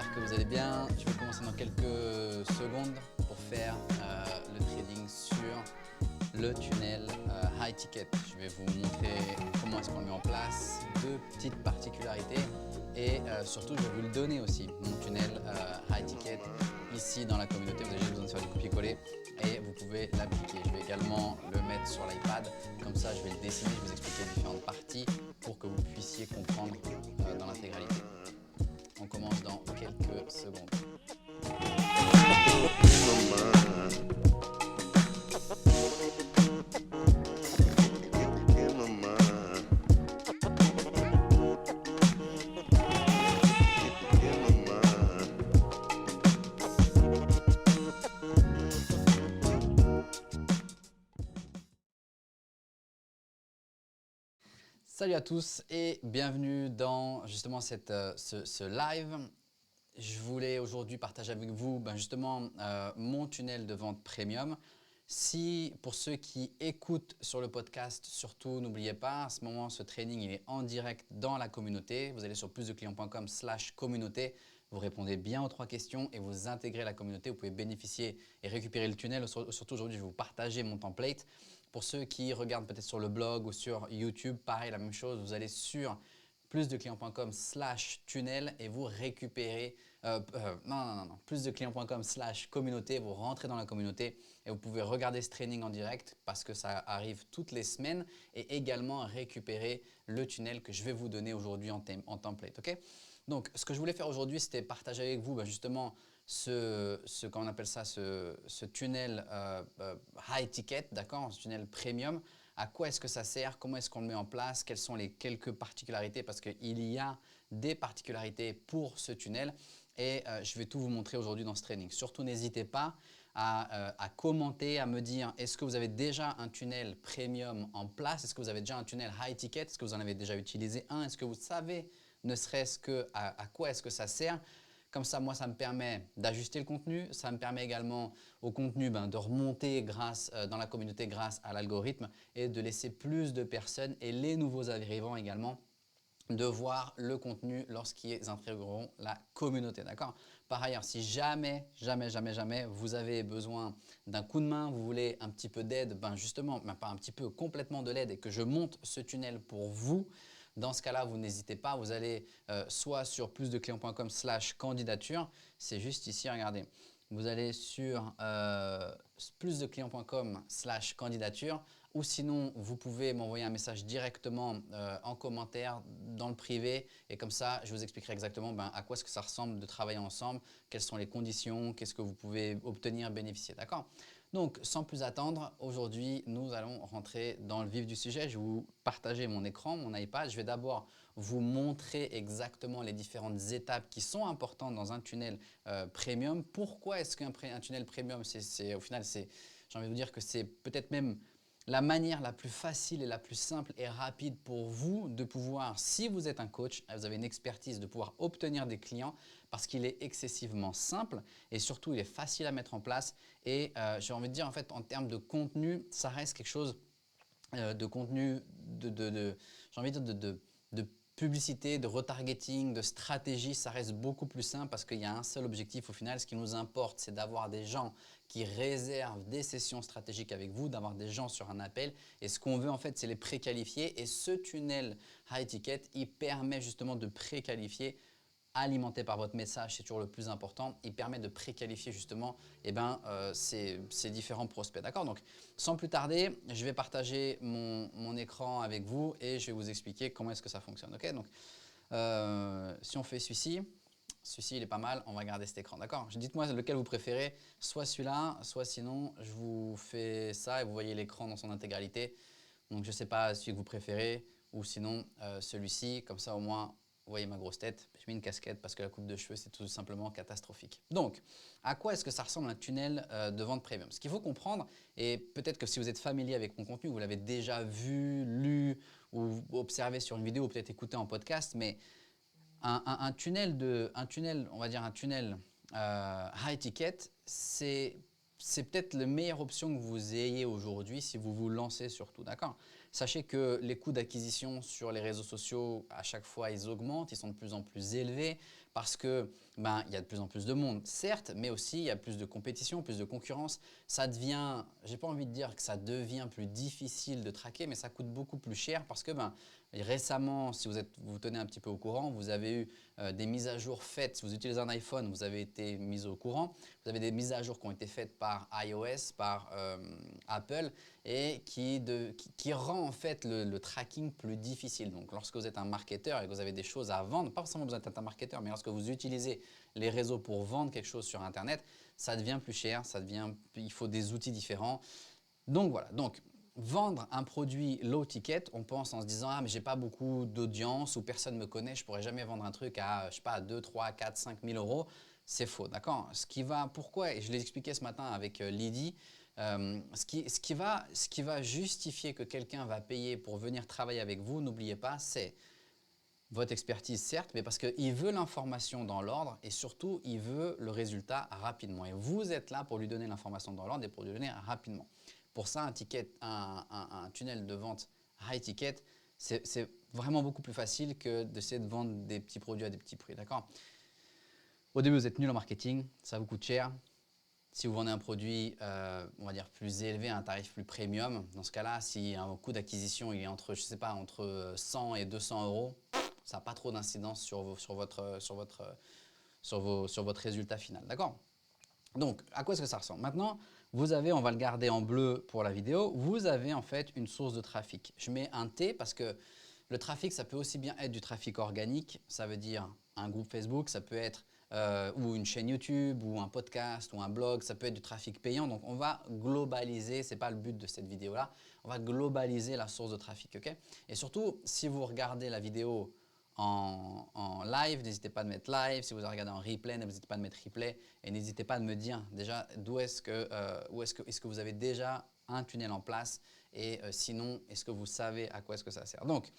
j'espère que vous allez bien. Je vais commencer dans quelques secondes pour faire le trading sur le tunnel High Ticket. Je vais vous montrer comment est-ce qu'on le met en place, deux petites particularités et surtout je vais vous le donner aussi, mon tunnel High Ticket ici dans la communauté. Vous avez juste besoin de faire du copier-coller et vous pouvez l'appliquer. Je vais également le mettre sur l'iPad, comme ça je vais le dessiner, je vais vous expliquer les différentes parties pour que vous puissiez comprendre dans l'intégralité. On commence dans quelques secondes. Salut à tous et bienvenue dans justement ce live. Je voulais aujourd'hui partager avec vous justement mon tunnel de vente premium. Pour ceux qui écoutent sur le podcast, surtout n'oubliez pas, à ce moment, ce training il est en direct dans la communauté. Vous allez sur plusdeclients.com/communauté. Vous répondez bien aux 3 questions et vous intégrez la communauté. Vous pouvez bénéficier et récupérer le tunnel. Surtout aujourd'hui, je vais vous partager mon template. Pour ceux qui regardent peut-être sur le blog ou sur YouTube, pareil, la même chose. Vous allez sur plusdeclients.com/tunnel et vous récupérez plusdeclients.com/communauté. Vous rentrez dans la communauté et vous pouvez regarder ce training en direct parce que ça arrive toutes les semaines et également récupérer le tunnel que je vais vous donner aujourd'hui en template. Okay, donc, ce que je voulais faire aujourd'hui, c'était partager avec vous justement comment on appelle ça, ce tunnel high ticket, d'accord, ce tunnel premium. À quoi est-ce que ça sert? Comment est-ce qu'on le met en place? Quelles sont les quelques particularités? Parce qu'il y a des particularités pour ce tunnel et je vais tout vous montrer aujourd'hui dans ce training. Surtout, n'hésitez pas à commenter, à me dire est-ce que vous avez déjà un tunnel premium en place? Est-ce que vous avez déjà un tunnel high ticket? Est-ce que vous en avez déjà utilisé un? Est-ce que vous savez ne serait-ce que à quoi est-ce que ça sert? Comme ça, moi, ça me permet d'ajuster le contenu. Ça me permet également au contenu de remonter dans la communauté grâce à l'algorithme et de laisser plus de personnes et les nouveaux arrivants également de voir le contenu lorsqu'ils intégreront la communauté. D'accord? Par ailleurs, si jamais vous avez besoin d'un coup de main, vous voulez un petit peu d'aide, justement, pas un petit peu, complètement de l'aide et que je monte ce tunnel pour vous, dans ce cas-là, vous n'hésitez pas, vous allez soit sur plusdeclients.com/candidature, c'est juste ici, regardez. Vous allez sur plusdeclients.com/candidature ou sinon, vous pouvez m'envoyer un message directement en commentaire dans le privé et comme ça, je vous expliquerai exactement à quoi est-ce que ça ressemble de travailler ensemble, quelles sont les conditions, qu'est-ce que vous pouvez obtenir, bénéficier. D'accord? Donc, sans plus attendre, aujourd'hui, nous allons rentrer dans le vif du sujet. Je vais vous partager mon écran, mon iPad. Je vais d'abord vous montrer exactement les différentes étapes qui sont importantes dans un tunnel premium. Pourquoi est-ce qu'un tunnel premium, au final, j'ai envie de vous dire que c'est peut-être même la manière la plus facile et la plus simple et rapide pour vous de pouvoir, si vous êtes un coach, vous avez une expertise, de pouvoir obtenir des clients parce qu'il est excessivement simple et surtout il est facile à mettre en place et j'ai envie de dire en fait en termes de contenu, ça reste quelque chose de contenu, j'ai envie de dire de publicité, de retargeting, de stratégie, ça reste beaucoup plus simple parce qu'il y a un seul objectif au final. Ce qui nous importe, c'est d'avoir des gens qui réservent des sessions stratégiques avec vous, d'avoir des gens sur un appel. Et ce qu'on veut en fait, c'est les préqualifier. Et ce tunnel high ticket, il permet justement de préqualifier, alimenté par votre message, c'est toujours le plus important. Il permet de préqualifier justement ces différents prospects. D'accord? Donc, sans plus tarder, je vais partager mon écran avec vous et je vais vous expliquer comment est-ce que ça fonctionne. Okay? Donc, si on fait celui-ci, il est pas mal. On va garder cet écran. D'accord? Dites-moi lequel vous préférez, soit celui-là, soit sinon, je vous fais ça et vous voyez l'écran dans son intégralité. Donc, je ne sais pas celui que vous préférez ou sinon celui-ci. Comme ça, au moins, vous voyez ma grosse tête. Je mets une casquette parce que la coupe de cheveux, c'est tout simplement catastrophique. Donc, à quoi est-ce que ça ressemble un tunnel de vente premium? Ce qu'il faut comprendre, et peut-être que si vous êtes familier avec mon contenu, vous l'avez déjà vu, lu ou observé sur une vidéo ou peut-être écouté en podcast, mais un tunnel, on va dire un tunnel high ticket, c'est peut-être la meilleure option que vous ayez aujourd'hui si vous vous lancez surtout, d'accord? Sachez que les coûts d'acquisition sur les réseaux sociaux, à chaque fois, ils augmentent, ils sont de plus en plus élevés parce que ben, il y a de plus en plus de monde, certes, mais aussi il y a plus de compétition, plus de concurrence. Ça devient, j'ai pas envie de dire que ça devient plus difficile de traquer, mais ça coûte beaucoup plus cher parce que ben, récemment, si vous tenez un petit peu au courant, vous avez eu des mises à jour faites. Si vous utilisez un iPhone, vous avez été mis au courant. Vous avez des mises à jour qui ont été faites par iOS, par Apple et qui rend en fait le tracking plus difficile. Donc, lorsque vous êtes un marketeur et que vous avez des choses à vendre, pas forcément besoin d'être un marketeur, mais lorsque vous utilisez les réseaux pour vendre quelque chose sur Internet, ça devient plus cher, il faut des outils différents. Donc voilà, donc vendre un produit low ticket, on pense en se disant « Ah, mais j'ai pas beaucoup d'audience ou personne ne me connaît, je pourrais jamais vendre un truc à, je sais pas, 2, 3, 4, 5 000 euros. » C'est faux, d'accord? Pourquoi, et je l'ai expliqué ce matin avec Lydie, ce qui va justifier que quelqu'un va payer pour venir travailler avec vous, n'oubliez pas, c'est votre expertise, certes, mais parce qu'il veut l'information dans l'ordre et surtout, il veut le résultat rapidement. Et vous êtes là pour lui donner l'information dans l'ordre et pour lui donner rapidement. Pour ça, un tunnel de vente high ticket, c'est vraiment beaucoup plus facile que d'essayer de vendre des petits produits à des petits prix, d'accord? Au début, vous êtes nul en marketing, ça vous coûte cher. Si vous vendez un produit, on va dire plus élevé, à un tarif plus premium, dans ce cas-là, si un coût d'acquisition est entre, je sais pas, entre 100 et 200 euros, ça n'a pas trop d'incidence sur votre résultat final, d'accord? Donc, à quoi est-ce que ça ressemble? Maintenant, vous avez, on va le garder en bleu pour la vidéo, vous avez en fait une source de trafic. Je mets un T parce que le trafic, ça peut aussi bien être du trafic organique, ça veut dire un groupe Facebook, ça peut être ou une chaîne YouTube, ou un podcast, ou un blog, ça peut être du trafic payant. Donc, on va globaliser, ce n'est pas le but de cette vidéo-là, on va globaliser la source de trafic, ok? Et surtout, si vous regardez la vidéo en live, n'hésitez pas à mettre live. Si vous regardez en replay, n'hésitez pas à mettre replay. Et n'hésitez pas à me dire déjà est-ce que vous avez déjà un tunnel en place et sinon, est-ce que vous savez à quoi est-ce que ça sert? Donc,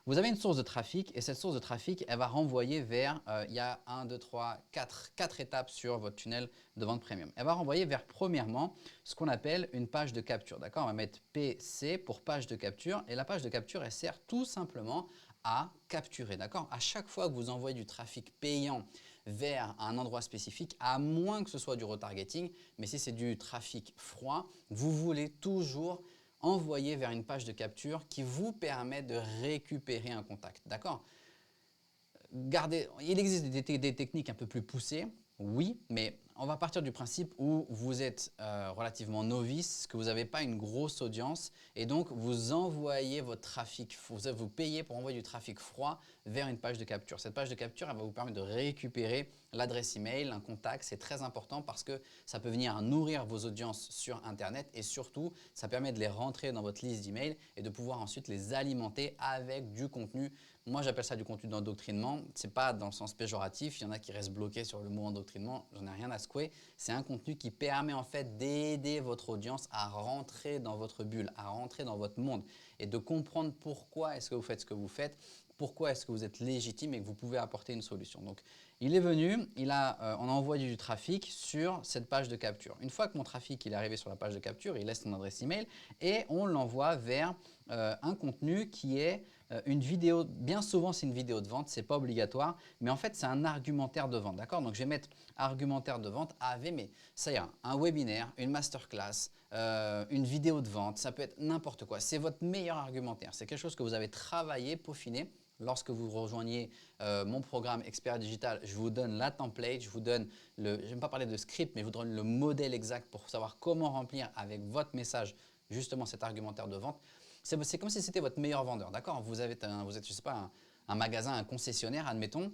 vous avez une source de trafic et cette source de trafic, elle va renvoyer vers, il y a 1, 2, 3, 4 étapes sur votre tunnel de vente premium. Elle va renvoyer vers, premièrement, ce qu'on appelle une page de capture. D'accord? On va mettre PC pour page de capture et la page de capture, elle sert tout simplement à capturer. D'accord? À chaque fois que vous envoyez du trafic payant vers un endroit spécifique, à moins que ce soit du retargeting, mais si c'est du trafic froid, vous voulez toujours envoyer vers une page de capture qui vous permet de récupérer un contact. D'accord? Il existe des techniques un peu plus poussées, oui, mais on va partir du principe où vous êtes relativement novice, que vous n'avez pas une grosse audience et donc vous envoyez votre trafic, vous payez pour envoyer du trafic froid vers une page de capture. Cette page de capture, elle va vous permettre de récupérer l'adresse email, un contact. C'est très important parce que ça peut venir nourrir vos audiences sur Internet et surtout, ça permet de les rentrer dans votre liste d'emails et de pouvoir ensuite les alimenter avec du contenu. Moi, j'appelle ça du contenu d'endoctrinement. Ce n'est pas dans le sens péjoratif. Il y en a qui restent bloqués sur le mot endoctrinement. J'en ai rien à secouer. C'est un contenu qui permet en fait d'aider votre audience à rentrer dans votre bulle, à rentrer dans votre monde et de comprendre pourquoi est-ce que vous faites ce que vous faites, pourquoi est-ce que vous êtes légitime et que vous pouvez apporter une solution. Donc, il est venu, on a envoyé du trafic sur cette page de capture. Une fois que mon trafic il est arrivé sur la page de capture, il laisse son adresse email et on l'envoie vers un contenu qui est une vidéo. Bien souvent, c'est une vidéo de vente, ce n'est pas obligatoire, mais en fait, c'est un argumentaire de vente. D'accord? Donc, je vais mettre argumentaire de vente AV, mais ça y est, un webinaire, une masterclass, une vidéo de vente, ça peut être n'importe quoi. C'est votre meilleur argumentaire. C'est quelque chose que vous avez travaillé, peaufiné. Lorsque vous rejoignez mon programme Expert Digital, je vous donne la template, je vous donne je ne vais pas parler de script, mais je vous donne le modèle exact pour savoir comment remplir avec votre message justement cet argumentaire de vente. C'est comme si c'était votre meilleur vendeur, d'accord? Vous êtes, je sais pas, un magasin, un concessionnaire, admettons,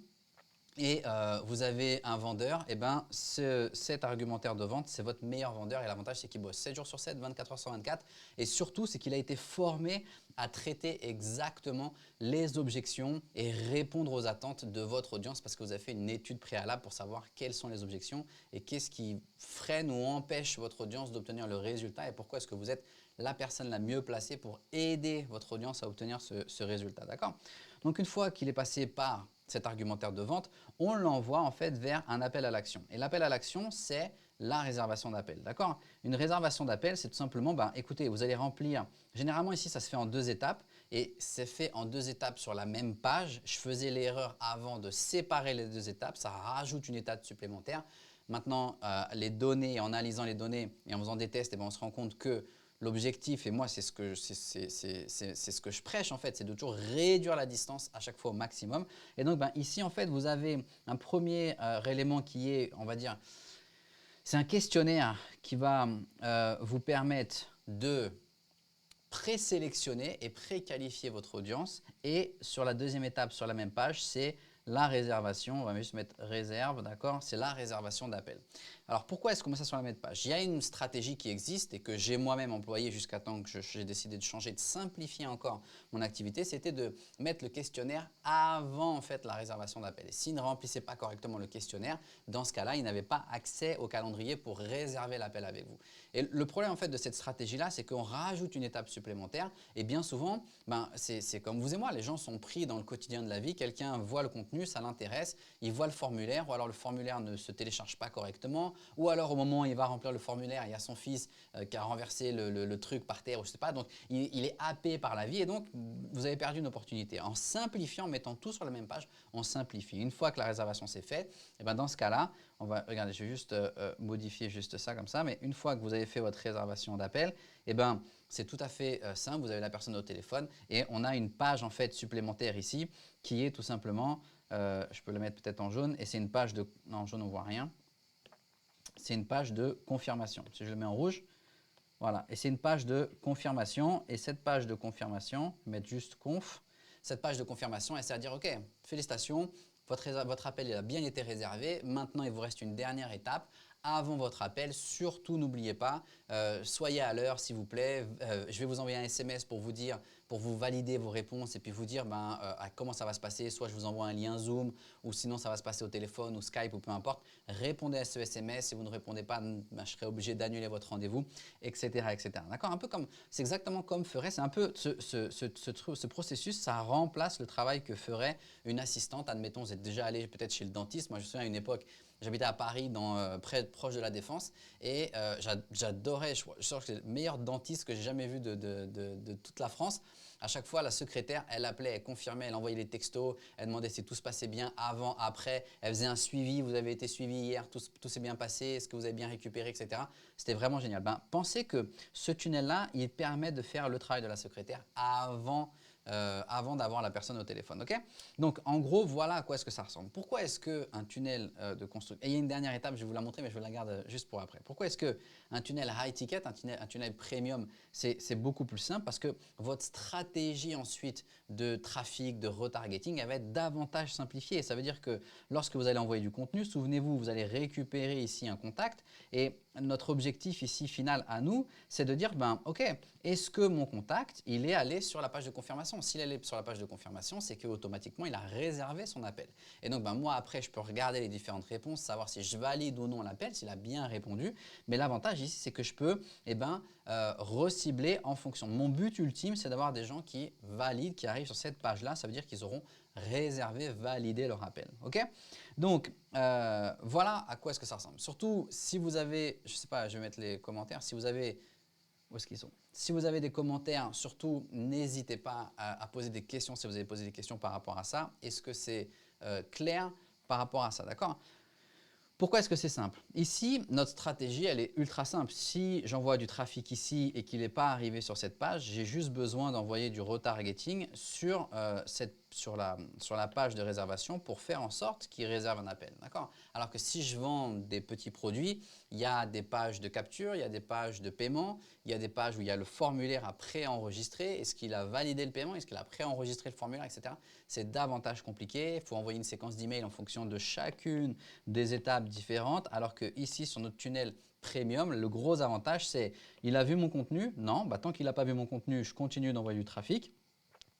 et vous avez un vendeur, et ben cet argumentaire de vente, c'est votre meilleur vendeur et l'avantage, c'est qu'il bosse 7 jours sur 7, 24 heures sur 24 et surtout, c'est qu'il a été formé à traiter exactement les objections et répondre aux attentes de votre audience parce que vous avez fait une étude préalable pour savoir quelles sont les objections et qu'est-ce qui freine ou empêche votre audience d'obtenir le résultat et pourquoi est-ce que vous êtes la personne la mieux placée pour aider votre audience à obtenir ce résultat, d'accord? Donc, une fois qu'il est passé par cet argumentaire de vente, on l'envoie en fait vers un appel à l'action. Et l'appel à l'action, c'est la réservation d'appel, d'accord? Une réservation d'appel, c'est tout simplement, écoutez, vous allez remplir, généralement ici, ça se fait en 2 étapes. et c'est fait en 2 étapes sur la même page. Je faisais l'erreur avant de séparer les 2 étapes, ça rajoute une étape supplémentaire. Maintenant, les données, en analysant les données et en faisant des tests, on se rend compte que l'objectif, et moi c'est ce que je prêche en fait, c'est de toujours réduire la distance à chaque fois au maximum. Et donc ici en fait vous avez un premier élément qui est, on va dire, c'est un questionnaire qui va vous permettre de présélectionner et préqualifier votre audience. Et sur la deuxième étape, sur la même page, c'est la réservation. On va juste mettre réserve, d'accord? C'est la réservation d'appel. Alors, pourquoi est-ce qu'on met ça sur la même page? Il y a une stratégie qui existe et que j'ai moi-même employée jusqu'à temps que j'ai décidé de changer, de simplifier encore mon activité. C'était de mettre le questionnaire avant en fait la réservation d'appel. Et s'il ne remplissait pas correctement le questionnaire, dans ce cas-là, il n'avait pas accès au calendrier pour réserver l'appel avec vous. Et le problème en fait de cette stratégie-là, c'est qu'on rajoute une étape supplémentaire et bien souvent, c'est comme vous et moi, les gens sont pris dans le quotidien de la vie, quelqu'un voit le contenu, ça l'intéresse, il voit le formulaire ou alors le formulaire ne se télécharge pas correctement ou alors au moment où il va remplir le formulaire, il y a son fils qui a renversé le truc par terre ou je sais pas, donc il est happé par la vie et donc vous avez perdu une opportunité. En simplifiant, en mettant tout sur la même page, on simplifie. Une fois que la réservation s'est faite, et dans ce cas-là, on va, regardez, je vais juste modifier juste ça comme ça, mais une fois que vous avez fait votre réservation d'appel, c'est tout à fait simple, vous avez la personne au téléphone et on a une page en fait supplémentaire ici qui est tout simplement, je peux le mettre peut-être en jaune et c'est une page de, non en jaune on ne voit rien, c'est une page de confirmation. Si je le mets en rouge, voilà, et c'est une page de confirmation et cette page de confirmation, mettre juste conf, cette page de confirmation, elle sert à dire ok, félicitations, votre appel il a bien été réservé, maintenant il vous reste une dernière étape. Avant votre appel, surtout n'oubliez pas, soyez à l'heure s'il vous plaît. Je vais vous envoyer un SMS pour vous dire, pour vous valider vos réponses et puis vous dire comment ça va se passer. Soit je vous envoie un lien Zoom ou sinon ça va se passer au téléphone ou Skype ou peu importe. Répondez à ce SMS. Si vous ne répondez pas, je serai obligé d'annuler votre rendez-vous, etc. etc. D'accord? Un peu comme, c'est exactement comme ferait, c'est un peu ce processus, ça remplace le travail que ferait une assistante. Admettons, vous êtes déjà allé peut-être chez le dentiste. Moi, je me souviens à une époque, j'habitais à Paris, proche de la Défense, et j'adorais, je crois que c'est le meilleur dentiste que j'ai jamais vu de toute la France. À chaque fois, la secrétaire, elle appelait, elle confirmait, elle envoyait les textos, elle demandait si tout se passait bien avant, après. Elle faisait un suivi, vous avez été suivi hier, tout s'est bien passé, est-ce que vous avez bien récupéré, etc. C'était vraiment génial. Pensez que ce tunnel-là, il permet de faire le travail de la secrétaire avant d'avoir la personne au téléphone. Okay? Donc, en gros, voilà à quoi est-ce que ça ressemble. Pourquoi est-ce qu'un tunnel de construction… Et il y a une dernière étape, je vais vous la montrer, mais je la garde juste pour après. Pourquoi est-ce qu'un tunnel high ticket, un tunnel premium, c'est beaucoup plus simple? Parce que votre stratégie ensuite de trafic, de retargeting, elle va être davantage simplifiée. Ça veut dire que lorsque vous allez envoyer du contenu, souvenez-vous, vous allez récupérer ici un contact et notre objectif ici final à nous, c'est de dire, ok, est-ce que mon contact, il est allé sur la page de confirmation? S'il est allé sur la page de confirmation, c'est qu'automatiquement, il a réservé son appel. Et donc, moi, après, je peux regarder les différentes réponses, savoir si je valide ou non l'appel, s'il a bien répondu. Mais l'avantage ici, c'est que je peux recibler en fonction. Mon but ultime, c'est d'avoir des gens qui valident, qui arrivent sur cette page-là. Ça veut dire qu'ils auront réservé, validé leur appel. Ok? Donc, voilà à quoi est-ce que ça ressemble. Surtout, si vous avez, je ne sais pas, je vais mettre les commentaires, si vous avez… Où est-ce qu'ils sont? Si vous avez des commentaires, surtout, n'hésitez pas à poser des questions si vous avez posé des questions par rapport à ça. Est-ce que c'est clair par rapport à ça? D'accord? Pourquoi est-ce que c'est simple? Ici, notre stratégie, elle est ultra simple. Si j'envoie du trafic ici et qu'il n'est pas arrivé sur cette page, j'ai juste besoin d'envoyer du retargeting sur la page de réservation pour faire en sorte qu'il réserve un appel. Alors que si je vends des petits produits, il y a des pages de capture, il y a des pages de paiement, il y a des pages où il y a le formulaire à préenregistrer. Est-ce qu'il a validé le paiement? Est-ce qu'il a préenregistré le formulaire, etc. C'est davantage compliqué. Il faut envoyer une séquence d'emails en fonction de chacune des étapes différentes. Alors que ici, sur notre tunnel premium, le gros avantage, c'est il a vu mon contenu? Non. Tant qu'il n'a pas vu mon contenu, je continue d'envoyer du trafic.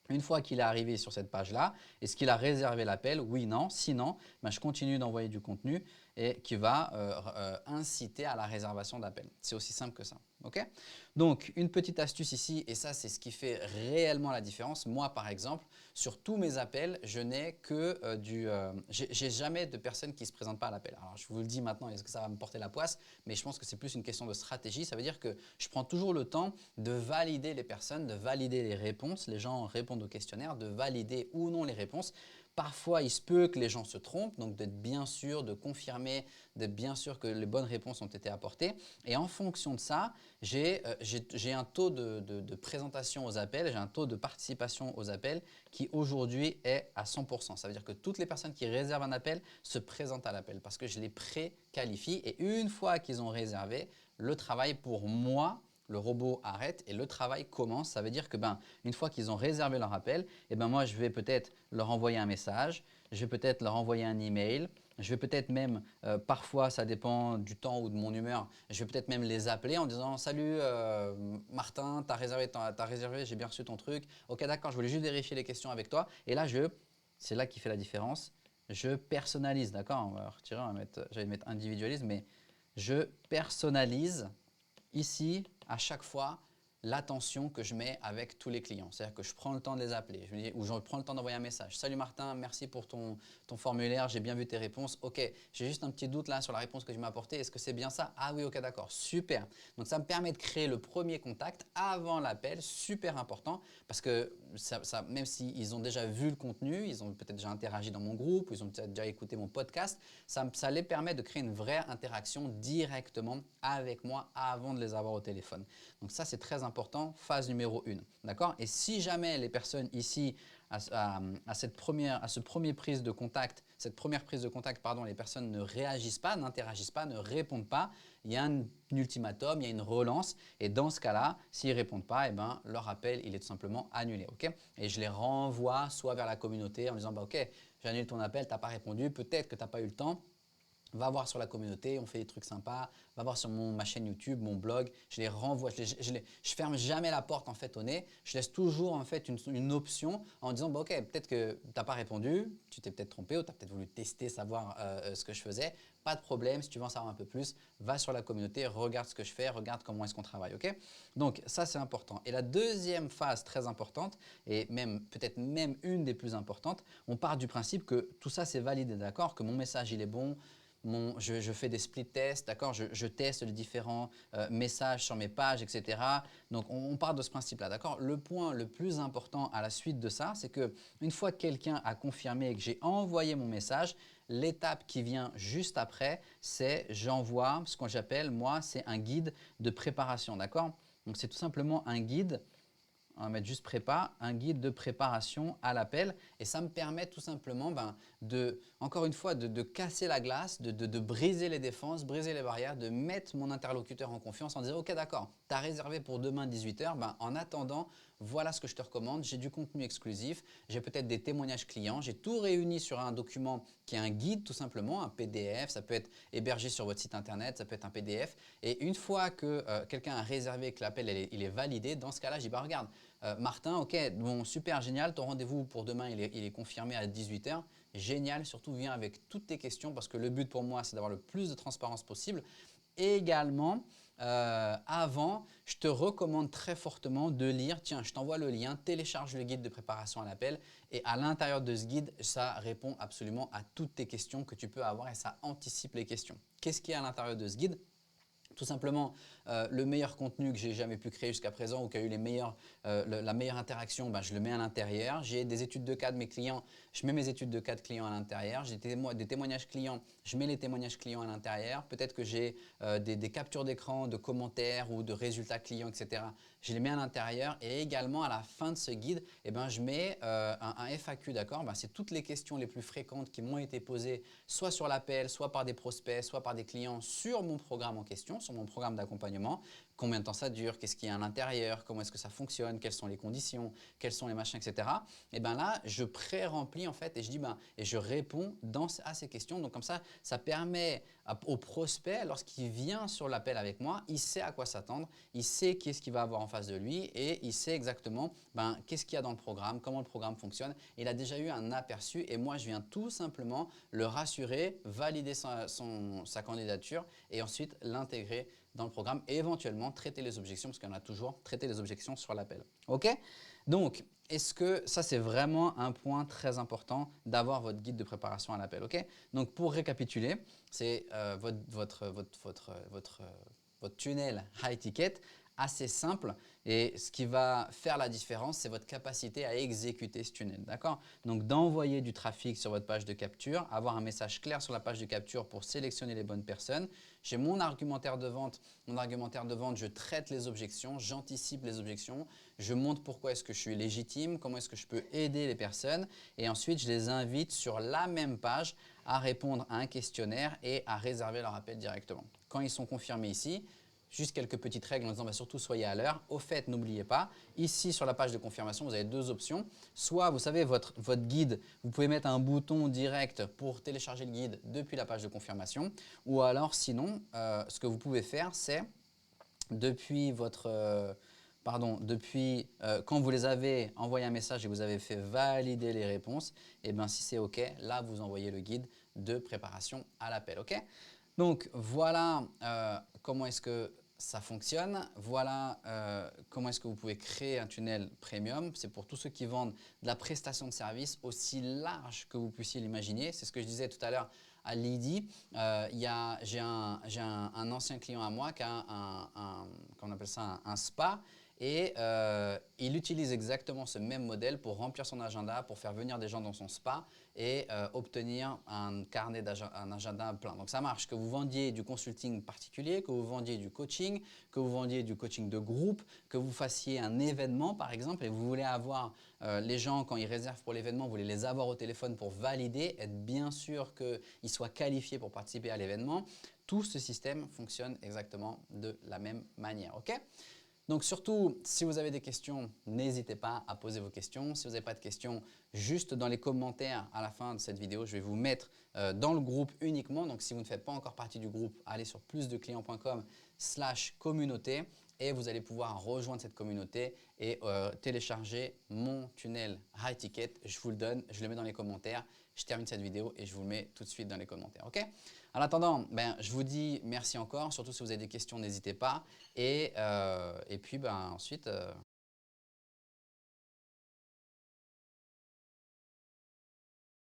Une fois qu'il est arrivé sur cette page-là, est-ce qu'il a réservé l'appel? Oui, non. Sinon, je continue d'envoyer du contenu et qui va inciter à la réservation d'appel. C'est aussi simple que ça. Donc, une petite astuce ici, et ça, c'est ce qui fait réellement la différence. Moi, par exemple, sur tous mes appels, je n'ai que j'ai jamais de personnes qui ne se présentent pas à l'appel. Alors, je vous le dis maintenant, est-ce que ça va me porter la poisse? Mais je pense que c'est plus une question de stratégie. Ça veut dire que je prends toujours le temps de valider les personnes, de valider les réponses. Les gens répondent au questionnaire, de valider ou non les réponses. Parfois, il se peut que les gens se trompent, donc d'être bien sûr, de confirmer, d'être bien sûr que les bonnes réponses ont été apportées. Et en fonction de ça, j'ai un taux de présentation aux appels, j'ai un taux de participation aux appels qui aujourd'hui est à 100%. Ça veut dire que toutes les personnes qui réservent un appel se présentent à l'appel parce que je les pré-qualifie. Et une fois qu'ils ont réservé, le travail pour moi, le robot arrête et le travail commence. Ça veut dire que une fois qu'ils ont réservé leur appel, moi je vais peut-être leur envoyer un message, je vais peut-être leur envoyer un email, je vais peut-être même, parfois ça dépend du temps ou de mon humeur, je vais peut-être même les appeler en disant « Salut Martin, t'as réservé, j'ai bien reçu ton truc. Ok d'accord, je voulais juste vérifier les questions avec toi. » Et là, c'est là qui fait la différence, je personnalise, d'accord? On va retirer, j'allais mettre individualise, mais je personnalise ici, à chaque fois, l'attention que je mets avec tous les clients. C'est-à-dire que je prends le temps de les appeler ou je prends le temps d'envoyer un message. « Salut Martin, merci pour ton formulaire, j'ai bien vu tes réponses. Ok, j'ai juste un petit doute là sur la réponse que tu m'as apportée. Est-ce que c'est bien ça? Ah oui, ok, d'accord, super. » Donc ça me permet de créer le premier contact avant l'appel, super important parce que même s'ils ont déjà vu le contenu, ils ont peut-être déjà interagi dans mon groupe, ils ont peut-être déjà écouté mon podcast, ça les permet de créer une vraie interaction directement avec moi avant de les avoir au téléphone. Donc ça, c'est très important, phase numéro 1. D'accord? Et si jamais les personnes ici, cette première prise de contact, les personnes ne réagissent pas, n'interagissent pas, ne répondent pas, il y a un ultimatum, il y a une relance. Et dans ce cas-là, s'ils ne répondent pas, leur appel, il est tout simplement annulé. Okay? Et je les renvoie soit vers la communauté en disant ok, j'annule ton appel, tu n'as pas répondu, peut-être que tu n'as pas eu le temps. Va voir sur la communauté, on fait des trucs sympas. Va voir sur ma chaîne YouTube, mon blog. Je les renvoie, je ferme jamais la porte en fait au nez. Je laisse toujours en fait une option en disant ok, peut-être que tu n'as pas répondu, tu t'es peut-être trompé ou tu as peut-être voulu tester, savoir ce que je faisais. Pas de problème, si tu veux en savoir un peu plus, va sur la communauté, regarde ce que je fais, regarde comment est-ce qu'on travaille. Ok? Donc ça c'est important. Et la deuxième phase très importante et peut-être même une des plus importantes, on part du principe que tout ça c'est validé, d'accord, que mon message il est bon. Je fais des split tests, d'accord, je teste les différents messages sur mes pages, etc. Donc, on part de ce principe-là, d'accord. Le point le plus important à la suite de ça, c'est qu'une fois que quelqu'un a confirmé et que j'ai envoyé mon message, l'étape qui vient juste après, c'est j'envoie ce que j'appelle, moi, c'est un guide de préparation, d'accord. Donc, c'est tout simplement un guide. On va mettre juste prépa, un guide de préparation à l'appel et ça me permet tout simplement encore une fois de casser la glace, de briser les défenses, briser les barrières, de mettre mon interlocuteur en confiance en disant ok d'accord, tu as réservé pour demain 18 h, en attendant voilà ce que je te recommande, j'ai du contenu exclusif, j'ai peut-être des témoignages clients, j'ai tout réuni sur un document qui est un guide tout simplement, un PDF, ça peut être hébergé sur votre site internet, ça peut être un PDF et une fois que quelqu'un a réservé et que l'appel il est validé, dans ce cas-là, je dis regarde Martin, ok, bon super génial, ton rendez-vous pour demain il est confirmé à 18 h, génial, surtout viens avec toutes tes questions parce que le but pour moi c'est d'avoir le plus de transparence possible. Et également, avant, je te recommande très fortement de lire, tiens, je t'envoie le lien, télécharge le guide de préparation à l'appel et à l'intérieur de ce guide, ça répond absolument à toutes tes questions que tu peux avoir et ça anticipe les questions. Qu'est-ce qu'il y a à l'intérieur de ce guide ? Tout simplement, le meilleur contenu que j'ai jamais pu créer jusqu'à présent ou qui a eu la meilleure interaction, je le mets à l'intérieur. J'ai des études de cas de mes clients, je mets mes études de cas de clients à l'intérieur. J'ai des témoignages clients, je mets les témoignages clients à l'intérieur. Peut-être que j'ai des captures d'écran, de commentaires ou de résultats clients, etc. Je les mets à l'intérieur et également à la fin de ce guide, je mets un FAQ, d'accord? C'est toutes les questions les plus fréquentes qui m'ont été posées soit sur l'appel, soit par des prospects, soit par des clients sur mon programme en question, sur mon programme d'accompagnement. Combien de temps ça dure, qu'est-ce qu'il y a à l'intérieur, comment est-ce que ça fonctionne, quelles sont les conditions, quels sont les machins, etc. Et là, je pré-remplis en fait et je dis et je réponds à ces questions. Donc comme ça permet au prospect, lorsqu'il vient sur l'appel avec moi, il sait à quoi s'attendre, il sait qu'est-ce qu'il va avoir en face de lui et il sait exactement qu'est-ce qu'il y a dans le programme, comment le programme fonctionne. Il a déjà eu un aperçu et moi, je viens tout simplement le rassurer, valider sa candidature et ensuite l'intégrer dans le programme et éventuellement traiter les objections parce qu'il y en a toujours, traiter les objections sur l'appel. Ok? Donc, est-ce que ça, c'est vraiment un point très important d'avoir votre guide de préparation à l'appel, ok? Donc, pour récapituler, c'est votre tunnel high ticket assez simple et ce qui va faire la différence, c'est votre capacité à exécuter ce tunnel, d'accord? Donc, d'envoyer du trafic sur votre page de capture, avoir un message clair sur la page de capture pour sélectionner les bonnes personnes. J'ai mon argumentaire de vente. Mon argumentaire de vente, je traite les objections, j'anticipe les objections, je montre pourquoi est-ce que je suis légitime, comment est-ce que je peux aider les personnes et ensuite, je les invite sur la même page à répondre à un questionnaire et à réserver leur appel directement. Quand ils sont confirmés ici, juste quelques petites règles en disant bah, surtout soyez à l'heure. Au fait, n'oubliez pas, ici sur la page de confirmation, vous avez deux options. Soit, vous savez, votre guide, vous pouvez mettre un bouton direct pour télécharger le guide depuis la page de confirmation. Ou alors, sinon, ce que vous pouvez faire, c'est depuis quand vous les avez envoyé un message et vous avez fait valider les réponses, et bien si c'est OK, là, vous envoyez le guide de préparation à l'appel. OK? Donc, voilà comment est-ce que ça fonctionne. Voilà comment est-ce que vous pouvez créer un tunnel premium. C'est pour tous ceux qui vendent de la prestation de service aussi large que vous puissiez l'imaginer. C'est ce que je disais tout à l'heure à Lydie. J'ai un ancien client à moi qui a comment on appelle ça, un spa. Et il utilise exactement ce même modèle pour remplir son agenda, pour faire venir des gens dans son spa et obtenir un agenda plein. Donc ça marche, que vous vendiez du consulting particulier, que vous vendiez du coaching, que vous vendiez du coaching de groupe, que vous fassiez un événement par exemple et vous voulez avoir les gens quand ils réservent pour l'événement, vous voulez les avoir au téléphone pour valider, être bien sûr qu'ils soient qualifiés pour participer à l'événement. Tout ce système fonctionne exactement de la même manière. OK ? Donc surtout, si vous avez des questions, n'hésitez pas à poser vos questions. Si vous n'avez pas de questions, juste dans les commentaires à la fin de cette vidéo, je vais vous mettre dans le groupe uniquement. Donc si vous ne faites pas encore partie du groupe, allez sur plusdeclients.com/communauté et vous allez pouvoir rejoindre cette communauté et télécharger mon tunnel high ticket. Je vous le donne, je le mets dans les commentaires. Je termine cette vidéo et je vous le mets tout de suite dans les commentaires. OK ? En attendant, je vous dis merci encore. Surtout si vous avez des questions, n'hésitez pas. Et puis ensuite,